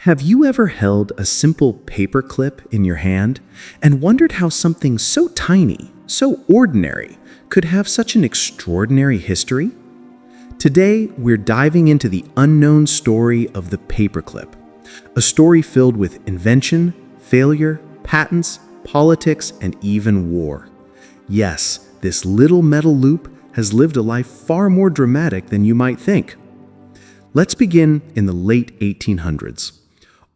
Have you ever held a simple paper clip in your hand and wondered how something so tiny, so ordinary, could have such an extraordinary history? Today, we're diving into the unknown story of the paperclip, a story filled with invention, failure, patents, politics, and even war. Yes, this little metal loop has lived a life far more dramatic than you might think. Let's begin in the late 1800s.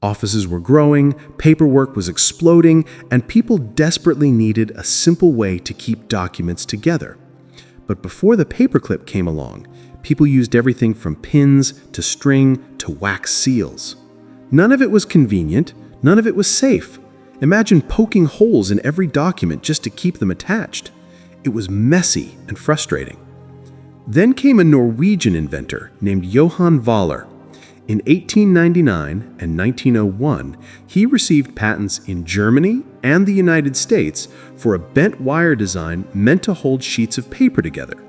Offices were growing, paperwork was exploding, and people desperately needed a simple way to keep documents together. But before the paperclip came along, people used everything from pins to string to wax seals. None of it was convenient, none of it was safe. Imagine poking holes in every document just to keep them attached. It was messy and frustrating. Then came a Norwegian inventor named Johan Voller. In 1899 and 1901, he received patents in Germany and the United States for a bent wire design meant to hold sheets of paper together.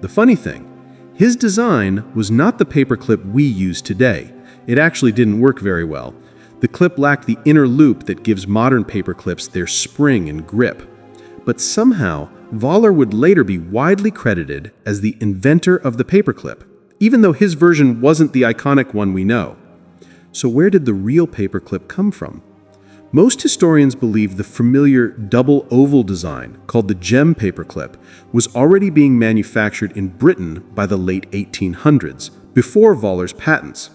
The funny thing, his design was not the paperclip we use today. It actually didn't work very well. The clip lacked the inner loop that gives modern paperclips their spring and grip. But somehow, Voller would later be widely credited as the inventor of the paperclip, even though his version wasn't the iconic one we know. So where did the real paperclip come from? Most historians believe the familiar double oval design, called the gem paperclip, was already being manufactured in Britain by the late 1800s, before Voller's patents.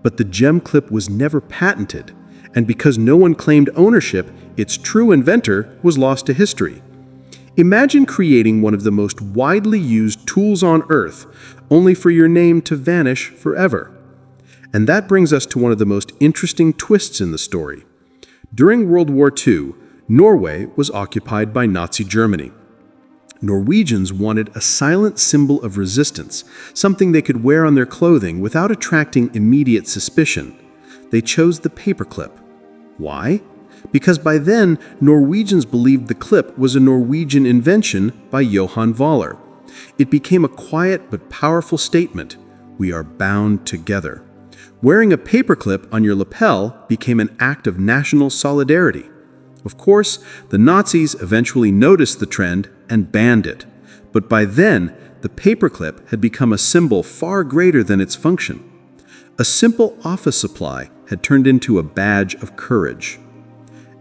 But the gem clip was never patented, and because no one claimed ownership, its true inventor was lost to history. Imagine creating one of the most widely used tools on Earth, only for your name to vanish forever. And that brings us to one of the most interesting twists in the story. During World War II, Norway was occupied by Nazi Germany. Norwegians wanted a silent symbol of resistance, something they could wear on their clothing without attracting immediate suspicion. They chose the paperclip. Why? Because by then, Norwegians believed the clip was a Norwegian invention by Johan Voller. It became a quiet but powerful statement: we are bound together. Wearing a paperclip on your lapel became an act of national solidarity. Of course, the Nazis eventually noticed the trend and banned it. But by then, the paperclip had become a symbol far greater than its function. A simple office supply had turned into a badge of courage.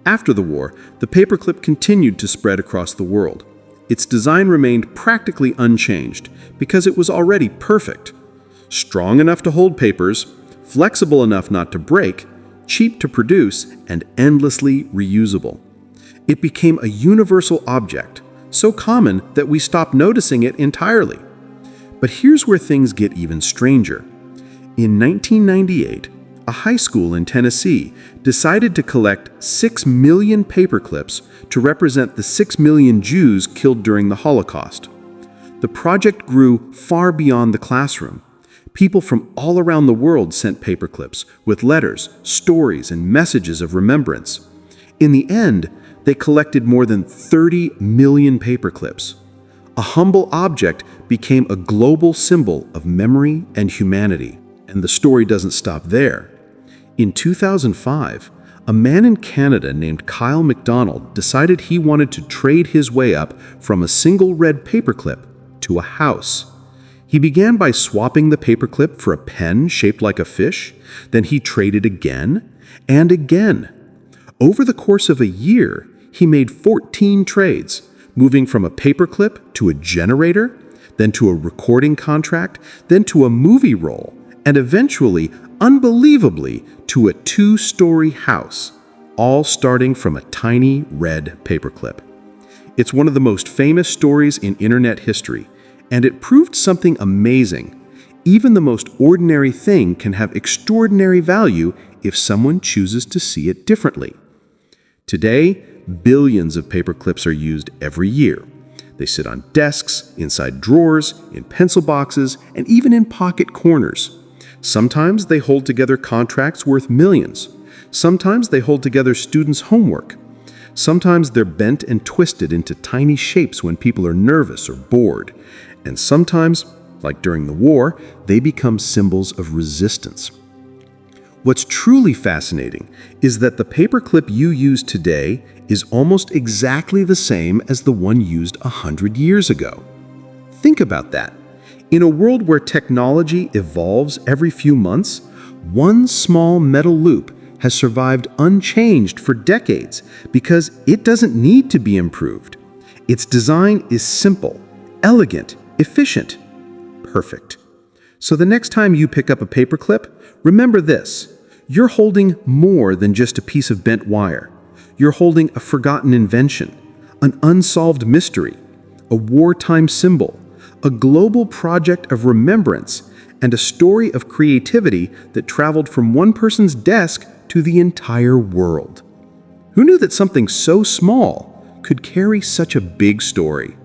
After the war, the paperclip continued to spread across the world. Its design remained practically unchanged because it was already perfect. Strong enough to hold papers, flexible enough not to break, cheap to produce, and endlessly reusable. It became a universal object, so common that we stopped noticing it entirely. But here's where things get even stranger. In 1998, a high school in Tennessee decided to collect 6 million paperclips to represent the 6 million Jews killed during the Holocaust. The project grew far beyond the classroom. People from all around the world sent paperclips with letters, stories, and messages of remembrance. In the end, they collected more than 30 million paperclips. A humble object became a global symbol of memory and humanity. And the story doesn't stop there. In 2005, a man in Canada named Kyle McDonald decided he wanted to trade his way up from a single red paperclip to a house. He began by swapping the paperclip for a pen shaped like a fish. Then he traded again and again. Over the course of a year, he made 14 trades, moving from a paperclip to a generator, then to a recording contract, then to a movie role, and eventually, unbelievably, to a 2-story house, all starting from a tiny red paperclip. It's one of the most famous stories in internet history, and it proved something amazing. Even the most ordinary thing can have extraordinary value if someone chooses to see it differently. Today, billions of paperclips are used every year. They sit on desks, inside drawers, in pencil boxes, and even in pocket corners. Sometimes they hold together contracts worth millions. Sometimes they hold together students' homework. Sometimes they're bent and twisted into tiny shapes when people are nervous or bored. And sometimes, like during the war, they become symbols of resistance. What's truly fascinating is that the paperclip you use today is almost exactly the same as the one used 100 years ago. Think about that. In a world where technology evolves every few months, one small metal loop has survived unchanged for decades because it doesn't need to be improved. Its design is simple, elegant, efficient, perfect. So the next time you pick up a paperclip, remember this: you're holding more than just a piece of bent wire. You're holding a forgotten invention, an unsolved mystery, a wartime symbol, a global project of remembrance, and a story of creativity that traveled from one person's desk to the entire world. Who knew that something so small could carry such a big story?